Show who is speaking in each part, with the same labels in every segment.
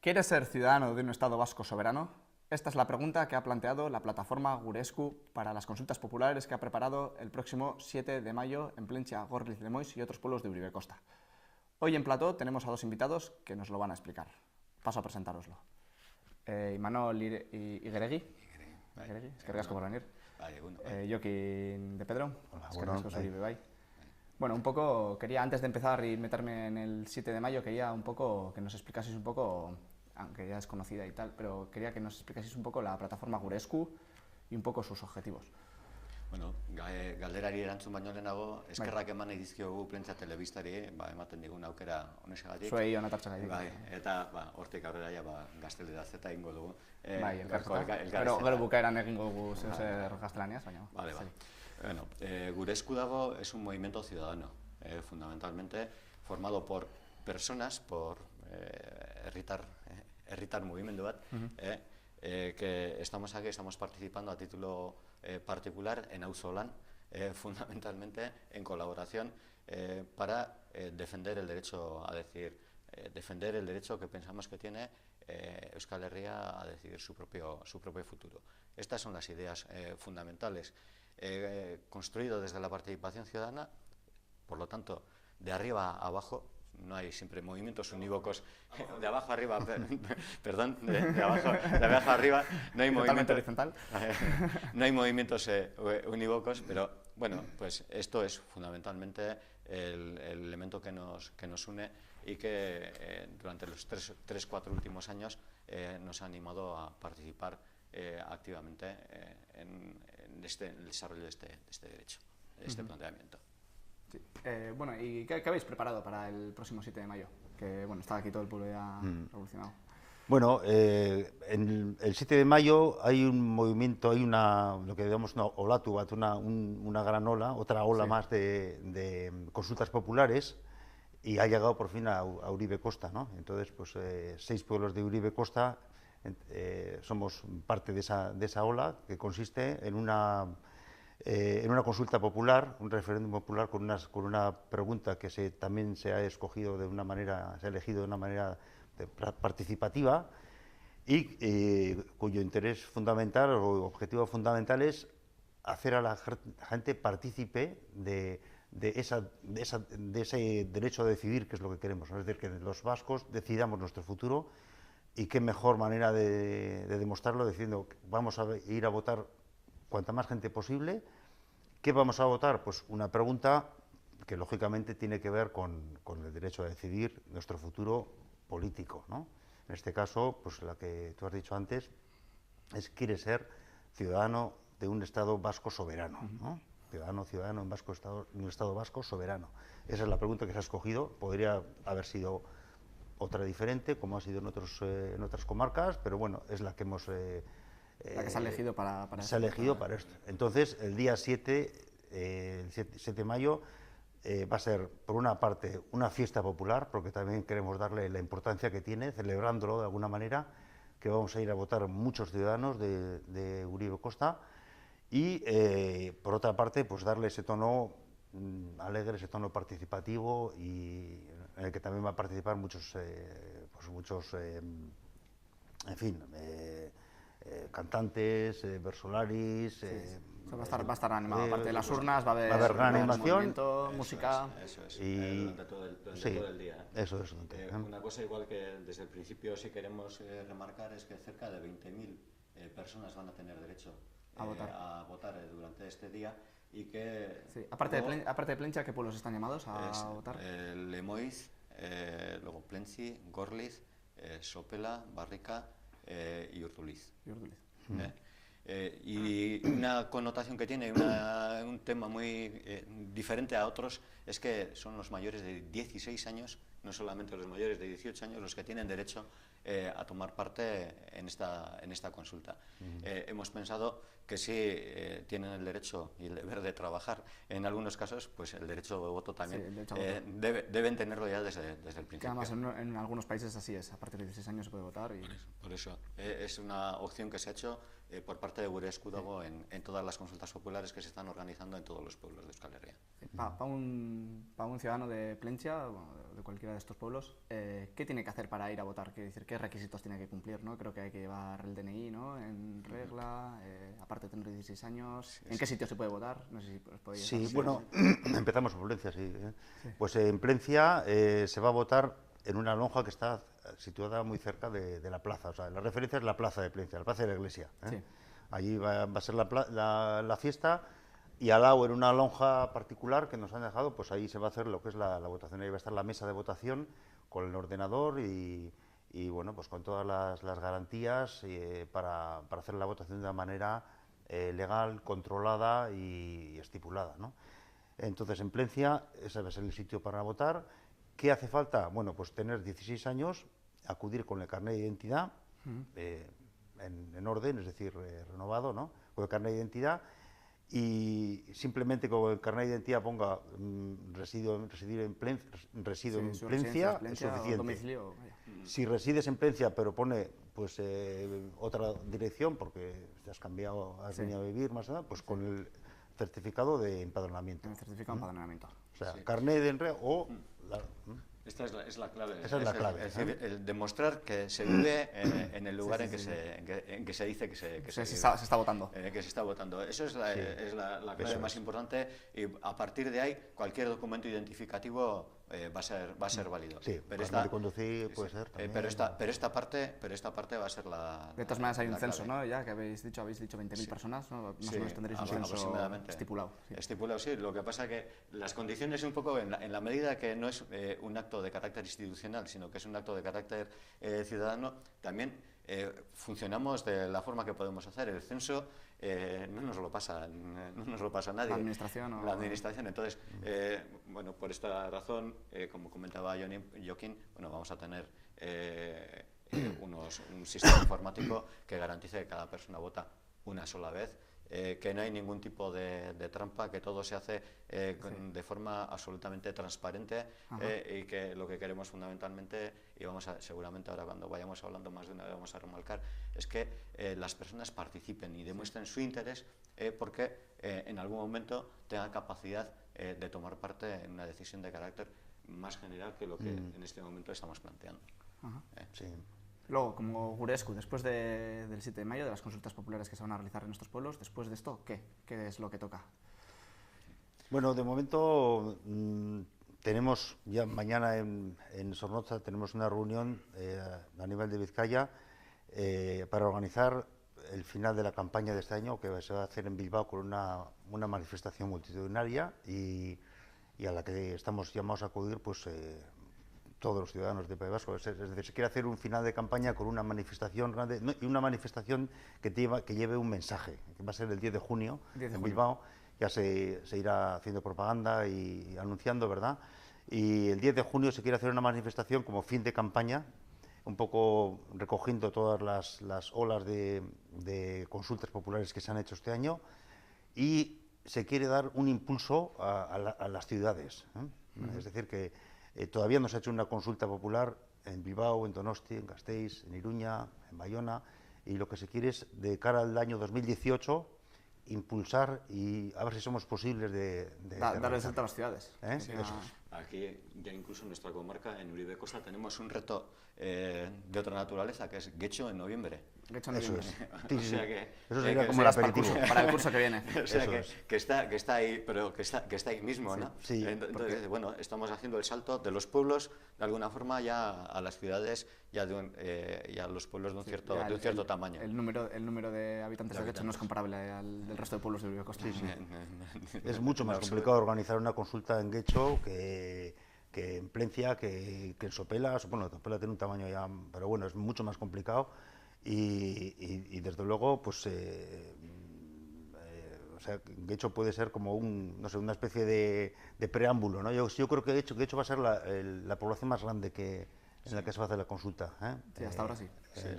Speaker 1: ¿Quieres ser ciudadano de un Estado vasco soberano? Esta es la pregunta que ha planteado la plataforma Gurescu para las consultas populares que ha preparado el próximo 7 de mayo en Plentzia, Gorliz, Lemoiz y otros pueblos de Uribe Costa. Hoy en plató tenemos a dos invitados que nos lo van a explicar. Paso a presentároslo. Imanol Igueregui. Es que ricasco por venir. Jokin de Pedro. Es que ricasco Uribe Bai. Bueno, un poco, quería antes de empezar y meterme en el 7 de mayo, quería un poco que nos explicaseis un poco, aunque ya es conocida y tal, pero quería que nos explicaseis un poco la plataforma Gurescu y un poco sus objetivos.
Speaker 2: Bueno, galderari erantzun baino lehenago, eskerrak eman nahi dizkiogu Plentzia telebistari, ematen digun aukera honexagatik.
Speaker 1: Zuei onatartzagatik.
Speaker 2: Bai, eta hortik aurrera ja gazteleraz eta egingo dugu.
Speaker 1: Bai, elkarrizketa. Gero bukaeran egingo dugu zer gaztelaniaz, baina.
Speaker 2: Vale. Bueno, Gurescu dago es un movimiento ciudadano, fundamentalmente formado por personas, por herritar mugimendu bat, que estamos aquí, estamos participando a título particular en auzolan, fundamentalmente en colaboración para defender el derecho a decidir, defender el derecho que pensamos que tiene Euskal Herria a decidir su propio futuro. Estas son las ideas fundamentales. Construido desde la participación ciudadana, por lo tanto, de arriba a abajo. No hay siempre movimientos unívocos, de abajo a arriba, perdón, de abajo a arriba, no hay movimientos
Speaker 1: horizontal.
Speaker 2: No hay movimientos unívocos, pero bueno, pues esto es fundamentalmente el elemento que nos une y que durante los 3-4 últimos años nos ha animado a participar activamente en el desarrollo de este derecho, de este planteamiento.
Speaker 1: Sí. Bueno, ¿y qué habéis preparado para el próximo 7 de mayo? Que bueno, está aquí todo el pueblo ya revolucionado.
Speaker 3: Bueno, en el 7 de mayo hay un movimiento, hay lo que digamos una olatu bat, una gran ola, otra ola más de consultas populares, y ha llegado por fin a Uribe Costa, ¿no? Entonces, pues 6 pueblos de Uribe Costa somos parte de esa ola, que consiste en una consulta popular, un referéndum popular con una pregunta que también se ha escogido de una manera, se ha elegido de una manera participativa y cuyo interés fundamental o objetivo fundamental es hacer a la gente partícipe de ese derecho a decidir, que es lo que queremos, ¿no? Es decir, que los vascos decidamos nuestro futuro, y qué mejor manera de demostrarlo diciendo que vamos a ir a votar cuanta más gente posible. ¿Qué vamos a votar? Pues una pregunta que lógicamente tiene que ver con el derecho a decidir nuestro futuro político, ¿no? En este caso, pues la que tú has dicho antes, quiere ser ciudadano de un Estado vasco soberano, ¿no? Ciudadano en un Estado vasco soberano. Esa es la pregunta que se ha escogido. Podría haber sido otra diferente, como ha sido en otras comarcas, pero bueno, es la que hemos...
Speaker 1: la que se ha elegido para
Speaker 3: esto. Entonces, el día 7, el 7 de mayo, va a ser, por una parte, una fiesta popular, porque también queremos darle la importancia que tiene, celebrándolo de alguna manera, que vamos a ir a votar muchos ciudadanos de Uribe Costa, y, por otra parte, pues darle ese tono alegre, ese tono participativo, y en el que también va a participar muchos en fin, cantantes, versolaris...
Speaker 1: va a estar animado, aparte de las urnas, va a haber
Speaker 3: gran animación,
Speaker 1: música...
Speaker 2: Durante todo el día.
Speaker 3: Eso es.
Speaker 2: Una cosa igual que desde el principio sí queremos remarcar es que cerca de 20.000 personas van a tener derecho a votar durante este día, y que...
Speaker 1: Sí. Aparte de Plentzia, ¿qué pueblos están llamados a votar?
Speaker 2: Lemoiz, luego Plentzia, Gorliz, Sopela, Barrika y Urduliz. Y una connotación que tiene, un tema muy diferente a otros, es que son los mayores de 16 años, no solamente los mayores de 18 años, los que tienen derecho a tomar parte en esta consulta. Hemos pensado que sí tienen el derecho y el deber de trabajar. En algunos casos, pues el derecho de voto también deben tenerlo ya desde el principio.
Speaker 1: Que además en algunos países así es, a partir de 16 años se puede votar.
Speaker 2: Por eso es una opción que se ha hecho por parte de Gure Escudago en todas las consultas populares que se están organizando en todos los pueblos de Euskal Herria.
Speaker 1: Para un ciudadano de Plentzia, bueno, de cualquiera de estos pueblos, ¿qué tiene que hacer para ir a votar? Quiero decir, ¿qué requisitos tiene que cumplir? ¿No? Creo que hay que llevar el DNI, ¿no?, en regla, aparte de tener 16 años. ¿En qué sitio se puede votar? No sé si os podéis...
Speaker 3: Sí, bueno, empezamos por Plencia, sí. Pues en Plencia se va a votar en una lonja que está situada muy cerca de la plaza. O sea, la referencia es la plaza de Plencia, la plaza de la iglesia. Sí. Allí va a ser la fiesta, y al lado, en una lonja particular que nos han dejado, pues ahí se va a hacer lo que es la votación. Ahí va a estar la mesa de votación con el ordenador y bueno, pues con todas las garantías para hacer la votación de una manera legal, controlada y estipulada, ¿no? Entonces, en Plencia, ese va a ser el sitio para votar. ¿Qué hace falta? Bueno, pues tener 16 años, acudir con el carnet de identidad, en orden, es decir, renovado, ¿no?, con el carnet de identidad, y simplemente con el carnet de identidad ponga resido en Plencia, es suficiente. Si resides en Plencia, pero pone pues otra dirección, porque te has cambiado, has venido a vivir más nada, pues con el certificado de empadronamiento.
Speaker 1: El certificado de empadronamiento.
Speaker 3: O sea, carnet de enreo o...
Speaker 2: Esta es la clave.
Speaker 3: Esa es la clave.
Speaker 2: Es decir, el demostrar que se vive en el lugar en que se dice que se
Speaker 1: está votando.
Speaker 2: Que se está votando. Eso es la clave más importante, y a partir de ahí cualquier documento identificativo va a ser válido.
Speaker 3: Sí, para conducir puede ser también.
Speaker 2: Pero esta parte va a ser la...
Speaker 1: De todas maneras hay un censo, ¿no? Ya que habéis dicho 20.000 personas, ¿no? Más o menos tendréis un censo estipulado.
Speaker 2: Estipulado, sí. Lo que pasa es que las condiciones un poco, en la medida que no es un acto de carácter institucional, sino que es un acto de carácter ciudadano, también funcionamos de la forma que podemos hacer. El censo no nos lo pasa nadie.
Speaker 1: ¿La administración?
Speaker 2: La administración. Entonces, bueno, por esta razón, como comentaba Joaquín, bueno, vamos a tener un sistema informático que garantice que cada persona vota una sola vez, que no hay ningún tipo de trampa, que todo se hace de forma absolutamente transparente, y que lo que queremos fundamentalmente, y seguramente ahora cuando vayamos hablando más de una vez vamos a remarcar, es que las personas participen y demuestren su interés, porque en algún momento tengan capacidad de tomar parte en una decisión de carácter más general que lo que en este momento estamos planteando.
Speaker 3: Sí.
Speaker 1: Luego, como Gurescu, después del 7 de mayo, de las consultas populares que se van a realizar en estos pueblos, después de esto, ¿qué es lo que toca?
Speaker 3: Bueno, de momento tenemos ya mañana en Zornotza tenemos una reunión a nivel de Vizcaya para organizar el final de la campaña de este año, que se va a hacer en Bilbao con una manifestación multitudinaria y a la que estamos llamados a acudir pues todos los ciudadanos de País Vasco. Es decir, se quiere hacer un final de campaña con una manifestación grande, y una manifestación que lleve un mensaje, que va a ser el 10 de junio en Bilbao. Ya se irá haciendo propaganda y anunciando, ¿verdad? Y el 10 de junio se quiere hacer una manifestación como fin de campaña, un poco recogiendo todas las olas de consultas populares que se han hecho este año, y se quiere dar un impulso a las ciudades, Es decir, que todavía no se ha hecho una consulta popular en Bilbao, en Donosti, en Gasteiz, en Iruña, en Bayona, y lo que se quiere es, de cara al año 2018, impulsar y a ver si somos posibles de
Speaker 1: darle el salto a las ciudades.
Speaker 2: Sí, aquí ya incluso en nuestra comarca, en Uribe Costa, tenemos un reto de otra naturaleza, que es Getxo en noviembre.
Speaker 1: Getxo en noviembre.
Speaker 3: Sí,
Speaker 2: o sea que,
Speaker 3: eso sería como el aperitivo.
Speaker 1: Para el curso que viene.
Speaker 2: O sea que está ahí, pero que está ahí mismo, ¿no?
Speaker 3: Sí,
Speaker 2: entonces, bueno, estamos haciendo el salto de los pueblos, de alguna forma, ya a las ciudades, ya a los pueblos de un cierto tamaño.
Speaker 1: El número de habitantes de Getxo no es comparable al del resto de pueblos de Uribe Costa.
Speaker 3: Sí. Es mucho más complicado organizar una consulta en Getxo que en Plencia, que en Sopela. Bueno, Sopela tiene un tamaño ya, pero bueno, es mucho más complicado, y desde luego, pues, o sea, Getxo puede ser como una especie de preámbulo, ¿no? Yo creo que Getxo va a ser la población más grande en la que se va a hacer la consulta.
Speaker 1: Sí, hasta ahora sí.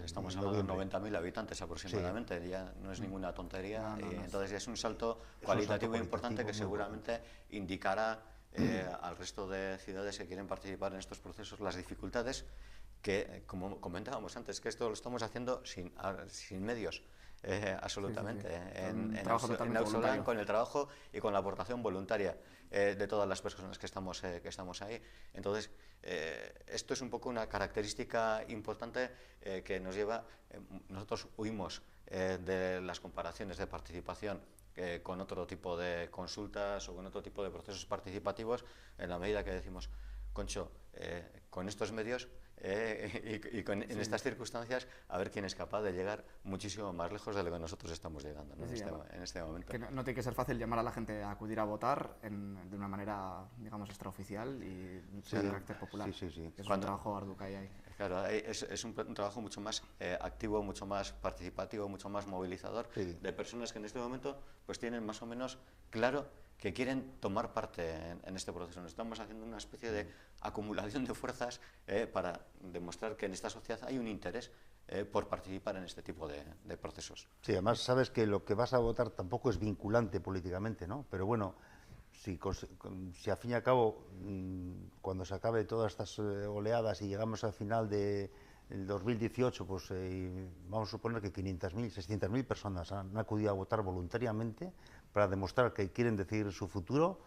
Speaker 2: Estamos hablando de 90.000 habitantes aproximadamente, ya no es ninguna tontería, entonces ya es un salto cualitativo importante que seguramente indicará al resto de ciudades que quieren participar en estos procesos las dificultades que, como comentábamos antes, que esto lo estamos haciendo sin medios. absolutamente.
Speaker 1: Sí, sí, sí.
Speaker 2: En
Speaker 1: trabajo totalmente
Speaker 2: Auzolan,
Speaker 1: voluntario.
Speaker 2: con el trabajo y con la aportación voluntaria de todas las personas que estamos ahí. Entonces, esto es un poco una característica importante que nos lleva, nosotros huimos de las comparaciones de participación con otro tipo de consultas o con otro tipo de procesos participativos, en la medida que decimos, Concho, con estos medios en estas circunstancias, a ver quién es capaz de llegar muchísimo más lejos de lo que nosotros estamos llegando, ¿no? En este momento.
Speaker 1: Que no tiene que ser fácil llamar a la gente a acudir a votar de una manera, digamos, extraoficial y de carácter popular. Es un trabajo arduo que hay ahí.
Speaker 2: Claro, es un trabajo mucho más activo, mucho más participativo, mucho más movilizador, de personas que en este momento pues tienen más o menos claro que quieren tomar parte en este proceso. Nos estamos haciendo una especie de acumulación de fuerzas para demostrar que en esta sociedad hay un interés por participar en este tipo de procesos.
Speaker 3: Sí, además sabes que lo que vas a votar tampoco es vinculante políticamente, ¿no? Pero bueno, si a fin y al cabo, cuando se acabe todas estas oleadas y llegamos al final del 2018, pues vamos a suponer que 500.000, 600.000 personas han acudido a votar voluntariamente para demostrar que quieren decidir su futuro,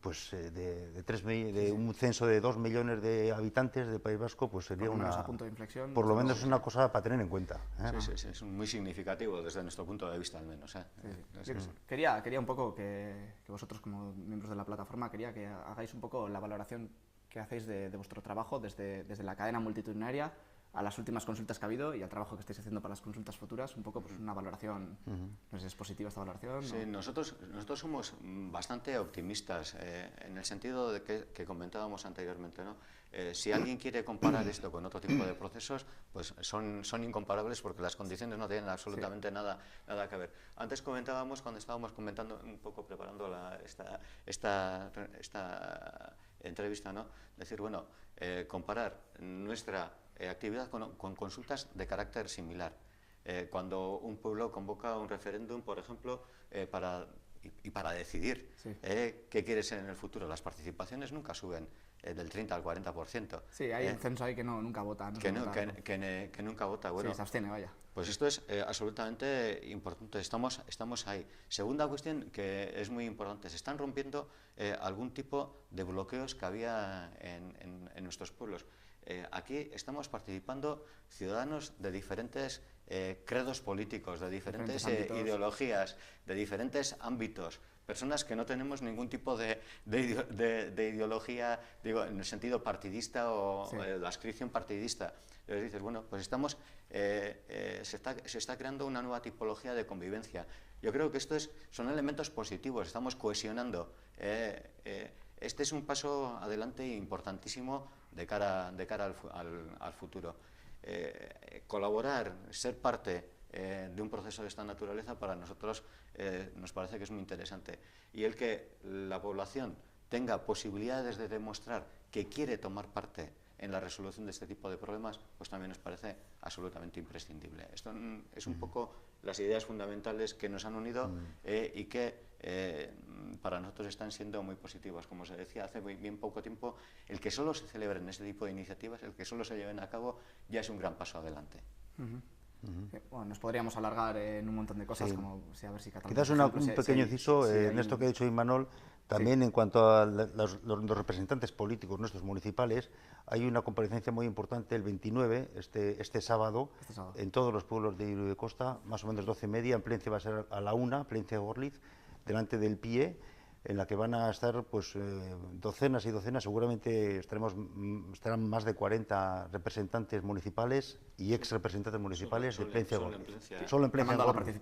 Speaker 3: pues de un censo de 2 millones de habitantes del País Vasco, pues sería
Speaker 1: a punto de inflexión,
Speaker 3: por lo menos es una cosa para tener en cuenta.
Speaker 2: Sí, es muy significativo desde nuestro punto de vista, al menos.
Speaker 1: Quería un poco que vosotros, como miembros de la plataforma, quería que hagáis un poco la valoración que hacéis de vuestro trabajo desde la cadena multitudinaria a las últimas consultas que ha habido y al trabajo que estáis haciendo para las consultas futuras, un poco pues una valoración, no sé si es positiva esta valoración.
Speaker 2: Sí, nosotros somos bastante optimistas en el sentido de que comentábamos anteriormente, ¿no? Si alguien quiere comparar esto con otro tipo de procesos, pues son incomparables porque las condiciones no tienen absolutamente nada que ver. Antes comentábamos, cuando estábamos comentando un poco, preparando esta entrevista, ¿no? Decir, bueno, comparar nuestra actividad con consultas de carácter similar. Cuando un pueblo convoca un referéndum, por ejemplo, para decidir qué quiere ser en el futuro, las participaciones nunca suben del 30 al 40%.
Speaker 1: Sí, hay un censo ahí que nunca vota.
Speaker 2: Que nunca vota. Bueno,
Speaker 1: sí, se abstiene, vaya.
Speaker 2: Pues esto es absolutamente importante. Estamos ahí. Segunda cuestión que es muy importante. Se están rompiendo algún tipo de bloqueos que había en nuestros pueblos. Aquí estamos participando ciudadanos de diferentes credos políticos, de diferentes ideologías, de diferentes ámbitos, personas que no tenemos ningún tipo de ideología, digo, en el sentido partidista o la adscripción partidista. Entonces dices, bueno, pues se está creando una nueva tipología de convivencia. Yo creo que son elementos positivos, estamos cohesionando. Este es un paso adelante importantísimo de cara al futuro. Colaborar, ser parte de un proceso de esta naturaleza para nosotros nos parece que es muy interesante. Y el que la población tenga posibilidades de demostrar que quiere tomar parte en la resolución de este tipo de problemas, pues también nos parece absolutamente imprescindible. Esto es un poco las ideas fundamentales que nos han unido y que para nosotros están siendo muy positivas. Como se decía hace bien poco tiempo, el que solo se celebren este tipo de iniciativas, el que solo se lleven a cabo, ya es un gran paso adelante.
Speaker 1: Bueno, nos podríamos alargar en un montón de cosas, como a ver si Cataluña...
Speaker 3: Quizás un pequeño inciso en esto que ha dicho Imanol, también en cuanto a los representantes políticos nuestros municipales, hay una comparecencia muy importante el 29, este sábado, en todos los pueblos de Uribe Costa, más o menos 12:30, en Plencia va a ser a la 1, Plencia Gorliz, delante del PIE, en la que van a estar pues docenas y docenas, seguramente estarán más de 40 representantes municipales y ex representantes municipales de Plencia Gorliz. Solo en Plencia Gorliz.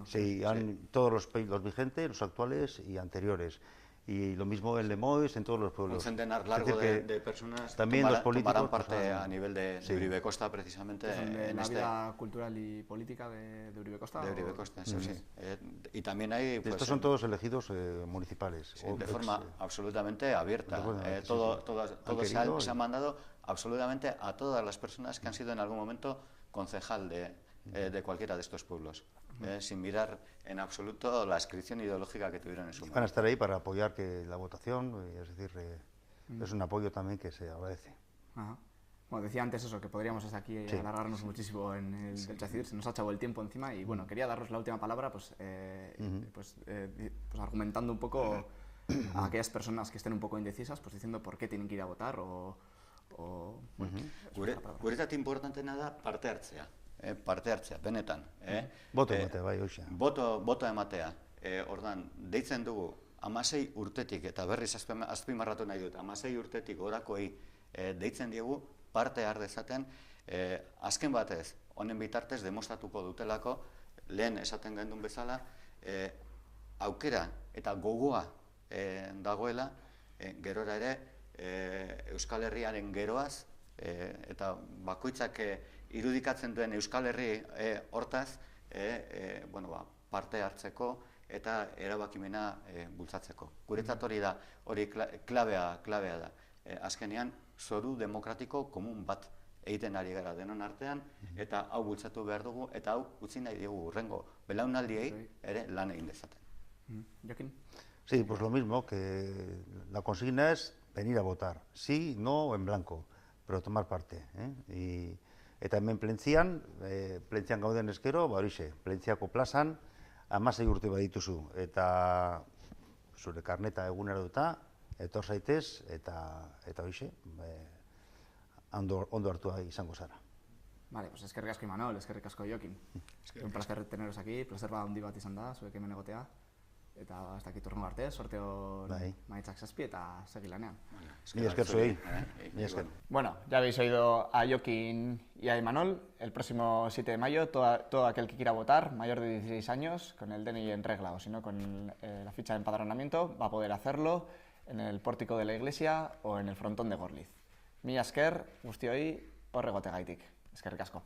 Speaker 3: Sí, todos los vigentes, los actuales y anteriores. Y lo mismo en Lemois, en todos los pueblos.
Speaker 2: Un centenar largo de personas
Speaker 3: también los políticos
Speaker 2: tomarán parte a nivel de Uribe Costa, precisamente.
Speaker 1: En la vida cultural y política de Uribe Costa.
Speaker 2: De Uribe Costa, sí. Y también hay... Pues,
Speaker 3: estos son todos elegidos municipales.
Speaker 2: Sí, de forma absolutamente abierta. Se ha mandado absolutamente a todas las personas que han sido en algún momento concejal de cualquiera de estos pueblos. Sin mirar en absoluto la adscripción ideológica que tuvieron en su momento.
Speaker 3: Van a estar ahí para apoyar la votación, es decir, es un apoyo también que se agradece.
Speaker 1: Bueno, decía antes eso, que podríamos hasta aquí alargarnos muchísimo en el del Chacidir, se nos ha echado el tiempo encima y bueno, quería daros la última palabra pues argumentando un poco a aquellas personas que estén un poco indecisas, pues diciendo por qué tienen que ir a votar
Speaker 2: Guretzat importantena da parte hartzea, benetan.
Speaker 3: Boto ematea, bai, hoxe.
Speaker 2: Boto ematea. Ordan, deitzen dugu, 16 urtetik, eta berriz azpimarratu nahi dut, 16 urtetik orakoei deitzen diegu parte har dezaten, azken batez, honen bitartez demostratuko dutelako, lehen esaten gendun bezala, aukera eta gogoa dagoela, gerora ere, Euskal Herriaren geroaz, eta bakoitzak irudikatzen duen Euskal Herri hortaz, parte hartzeko eta erabakimena bultzatzeko. Guretzat hori klabea da. Azkenean, zoru demokratiko komun bat egiten ari gara denon artean, eta hau bultzatu behar dugu, eta hau utzi nahi dugu hurrengo belaunaldiei ere lan egin dezaten.
Speaker 1: Jokin?
Speaker 3: Sí, pues lo mismo, que la consigna es venir a votar, sí, no o en blanco, pero tomar parte. Eta hemen plentzian gauden eskero, horixe, plentziako plazan, 16 urte badituzu, eta zure karneta eguneratuta, etor zaitez, eta horixe, ondo hartua izango zara.
Speaker 1: Vale, pues eskerrik asko Imanol, eskerrik asko Jokin. Un placer teneros aquí, placer handi bat izan da, zuek hemen egotea. Eta hasta aquí turno arte, sorteo maitzak 7 eta segi lanean.
Speaker 3: Ni esker zuei.
Speaker 1: Bueno, ya habéis oído a Jokin y a Imanol. El próximo 7 de mayo, todo aquel que quiera votar, mayor de 16 años, con el DNI en regla o si no con la ficha de empadronamiento, va a poder hacerlo en el pórtico de la iglesia o en el frontón de Gorliz. Mila esker, guztioi, hor egotegaitik. Eskerrik asko.